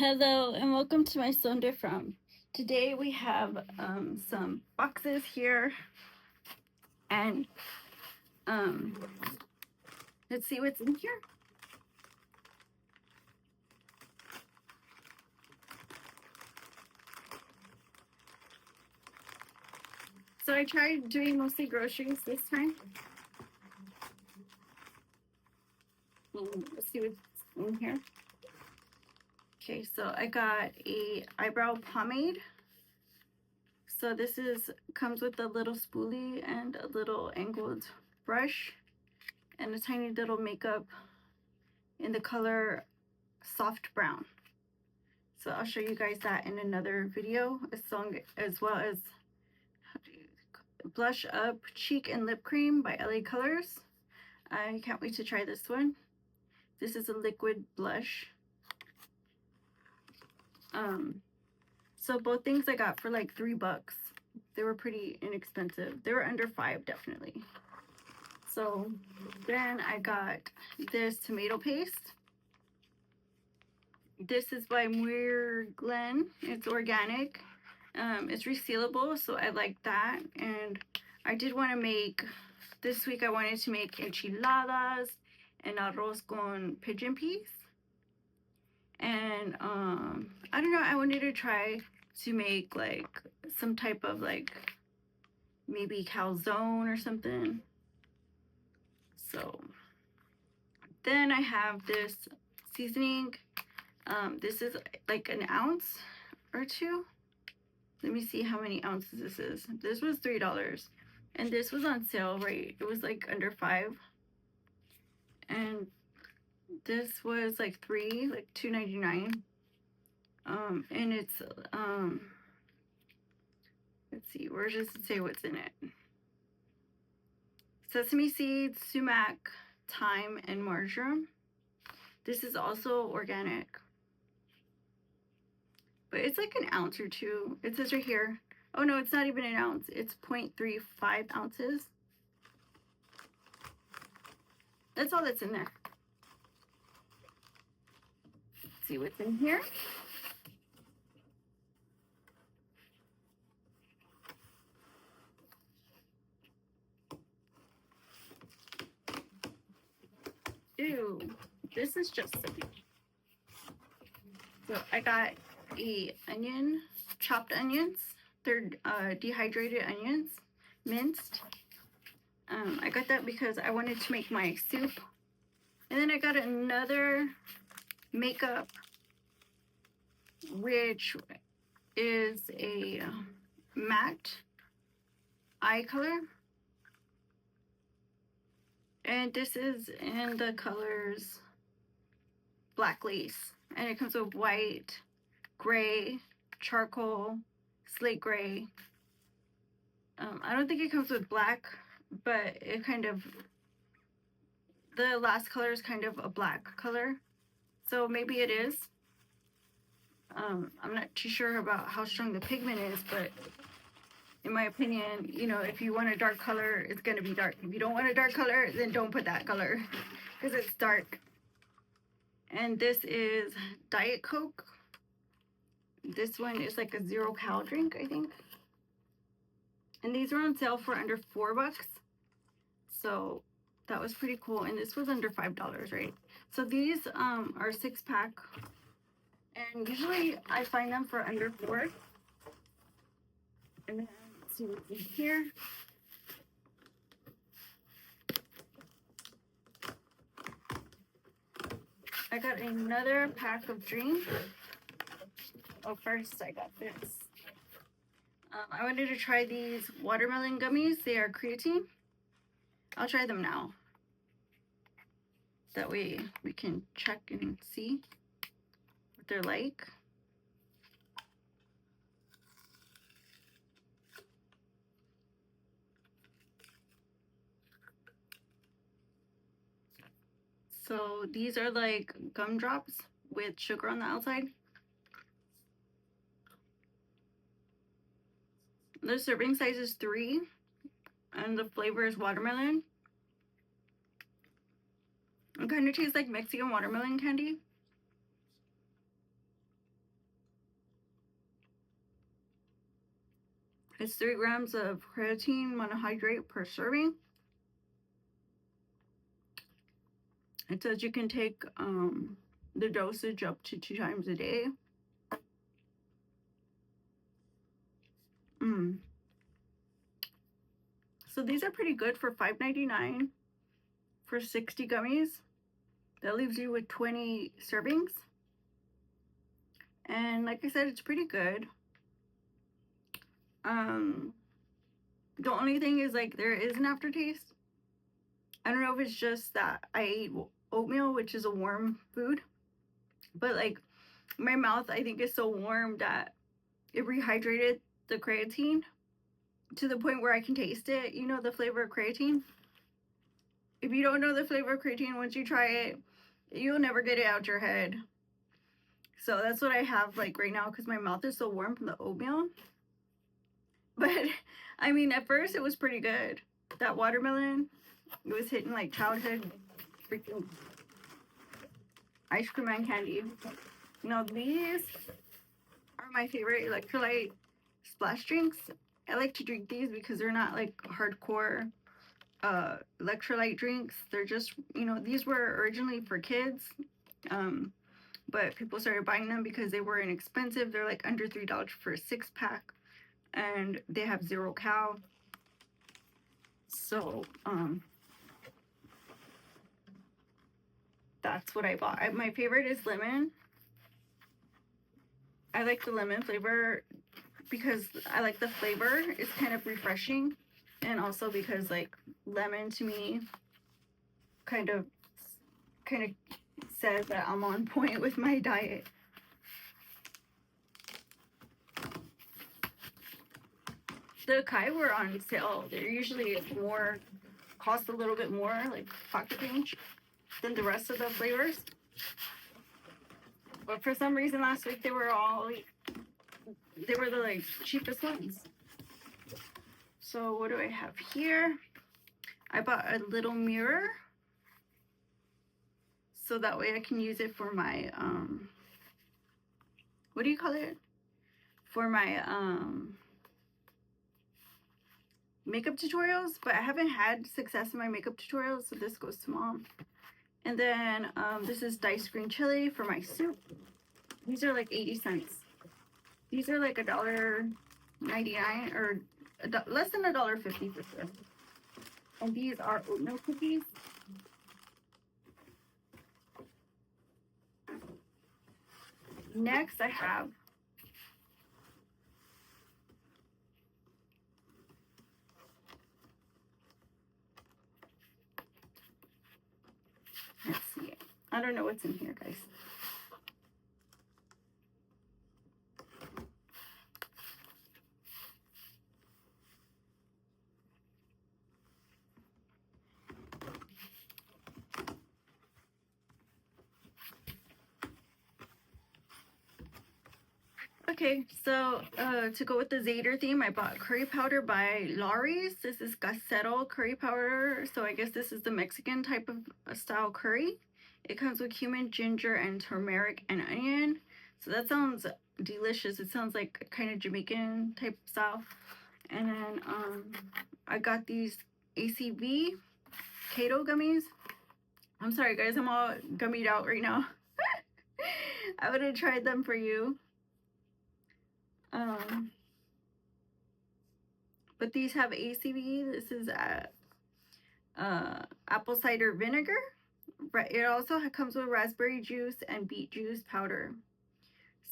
Hello and welcome to my Sonde From. Today we have some boxes here and let's see what's in here. So I tried doing mostly groceries this time. Let's see what's in here. Okay, so I got a eyebrow pomade. So this comes with a little spoolie and a little angled brush and a tiny little makeup in the color soft brown. So I'll show you guys that in another video, as well as Blush Up Cheek and Lip Cream by LA Colors. I can't wait to try this one. This is a liquid blush. So both things I got for like $3. They were pretty inexpensive. They were under $5 definitely. So then I got this tomato paste. This is by Muir Glen. It's organic. It's resealable, so I like that. And I did want to make, this week I wanted to make enchiladas and arroz con pigeon peas. And I don't know, I wanted to try to make like some type of like maybe calzone or something. So then I have this seasoning. This is like an ounce or two. Let me see how many ounces this is. This was $3 and this was on sale, right? It was like under $5. And this was like $2.99. And it's let's see, where does it say what's in it? Sesame seeds, sumac, thyme, and marjoram. This is also organic, but it's like an ounce or two. It says right here. Oh no, it's not even an ounce. It's 0.35 ounces. That's all that's in there. Let's see what's in here. Ew, this is just silly. So I got onion, chopped onions. They're dehydrated onions, minced. I got that because I wanted to make my soup. And then I got another makeup, which is a matte eye color. And this is in the colors Black Lace. And it comes with white, gray, charcoal, slate gray. I don't think it comes with black, but it kind of, the last color is kind of a black color. So maybe it is. I'm not too sure about how strong the pigment is, but in my opinion, you know, if you want a dark color, it's going to be dark. If you don't want a dark color, then don't put that color because it's dark. And this is Diet Coke. This one is like a 0-cal drink, I think. And these are on sale for under $4. So that was pretty cool. And this was under $5, right? So these are 6-pack. And usually I find them for under $4. And then let's see what's in here. I got another pack of Dream. Oh, first I got this. I wanted to try these watermelon gummies. They are creatine. I'll try them now. That way we can check and see what they're like. So these are like gumdrops with sugar on the outside. The serving size is 3 and the flavor is watermelon. It kind of tastes like Mexican watermelon candy. It's 3 grams of creatine monohydrate per serving. It says you can take the dosage up to 2 times a day. So these are pretty good for $5.99 for 60 gummies. That leaves you with 20 servings. And like I said, it's pretty good. The only thing is, like, there is an aftertaste. I don't know if it's just that I ate oatmeal, which is a warm food, but like my mouth, I think, is so warm that it rehydrated the creatine to the point where I can taste it. You know the flavor of creatine? If you don't know the flavor of creatine, once you try it, you'll never get it out your head. So that's what I have like right now, because my mouth is so warm from the oatmeal. But I mean, at first it was pretty good. That watermelon, it was hitting like childhood freaking ice cream and candy. Now these are my favorite electrolyte splash drinks. I like to drink these because they're not like hardcore electrolyte drinks. They're just, you know, these were originally for kids, but people started buying them because they were inexpensive. They're like under $3 for a 6-pack, and they have 0 cal. So that's what I bought. My favorite is lemon. I like the lemon flavor because I like the flavor. It's kind of refreshing, and also because like lemon to me kind of says that I'm on point with my diet. The Kai were on sale. They're usually more, cost a little bit more, like pocket change, than the rest of the flavors. But for some reason last week they were all like, they were the like cheapest ones. So what do I have here? I bought a little mirror, so that way I can use it for my what do you call it? For my makeup tutorials, but I haven't had success in my makeup tutorials, so this goes to Mom. And then this is diced green chili for my soup. These are like 80 cents. These are like $1.99 or less than $1.50 for sure. And these are oatmeal cookies. Next I have let's see. I don't know what's in here, guys. Okay, so to go with the Zader theme, I bought curry powder by Lawry's. This is Gacetto curry powder, so I guess this is the Mexican type of style curry. It comes with cumin, ginger, and turmeric and onion. So that sounds delicious. It sounds like kind of Jamaican type style. And then I got these ACV keto gummies. I'm sorry guys, I'm all gummied out right now. I would have tried them for you. But these have ACV. This is apple cider vinegar. It also comes with raspberry juice and beet juice powder.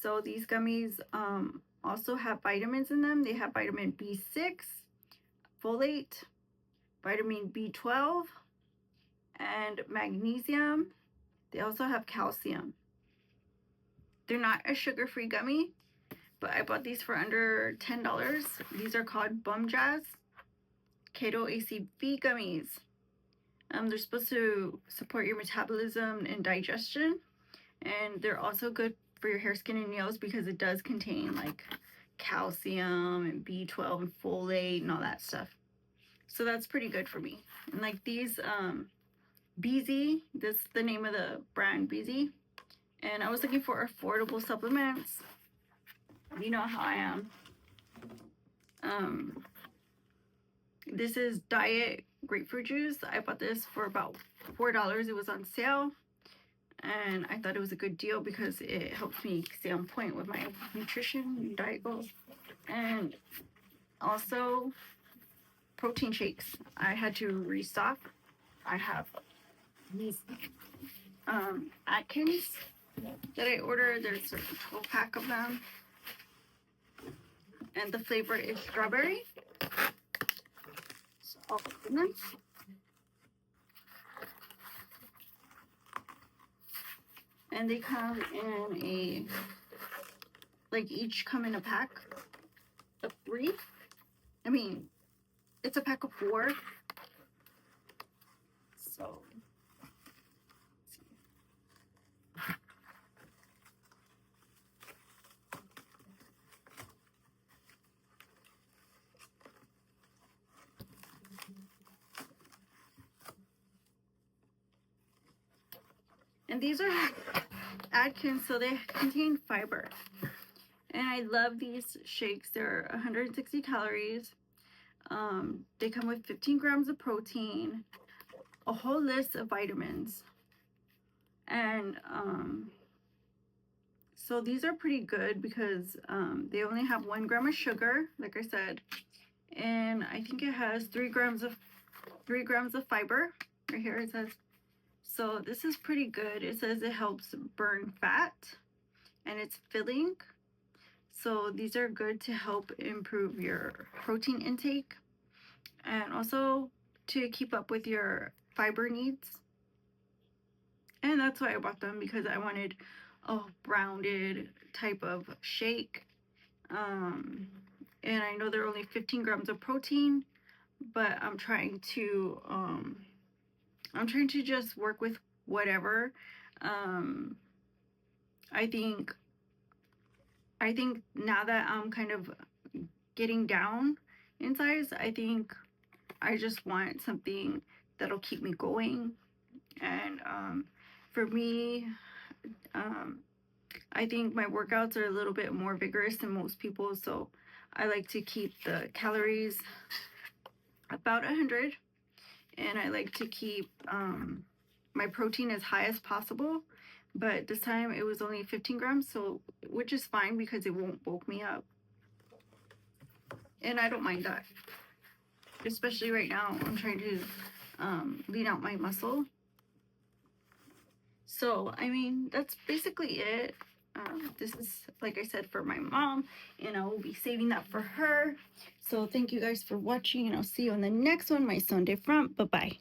So these gummies also have vitamins in them. They have vitamin B6, folate, vitamin B12, and magnesium. They also have calcium. They're not a sugar-free gummy, but I bought these for under $10. These are called Bum Jazz Keto ACV gummies. They're supposed to support your metabolism and digestion, and they're also good for your hair, skin, and nails because it does contain like calcium and B12 and folate and all that stuff. So that's pretty good for me. And like these BZ, this is the name of the brand, BZ. And I was looking for affordable supplements. You know how I am. This is diet grapefruit juice. I bought this for about $4. It was on sale, and I thought it was a good deal because it helps me stay on point with my nutrition and diet goals. And also protein shakes. I had to restock. I have these Atkins that I ordered. There's a 12-pack of them, and the flavor is strawberry. So I'll open them. And they come in a, like, each come in a pack of 3. I mean, it's a pack of 4. So and these are Atkins, so they contain fiber. And I love these shakes. They're 160 calories. They come with 15 grams of protein, a whole list of vitamins. And so these are pretty good because they only have 1 gram of sugar, like I said. And I think it has 3 grams of fiber. Right here it says. So this is pretty good. It says it helps burn fat and it's filling. So these are good to help improve your protein intake and also to keep up with your fiber needs. And that's why I bought them, because I wanted a rounded type of shake. And I know they're only 15 grams of protein, but I'm trying to just work with whatever. I think now that I'm kind of getting down in size, I think I just want something that'll keep me going. And for me, I think my workouts are a little bit more vigorous than most people, so I like to keep the calories about 100, and I like to keep my protein as high as possible. But this time it was only 15 grams, so which is fine because it won't bulk me up, and I don't mind that, especially right now. I'm trying to lean out my muscle. So I mean, that's basically it. This is, like I said, for my mom, and I will be saving that for her. So thank you guys for watching, and I'll see you on the next one, my Sunday front. Bye bye.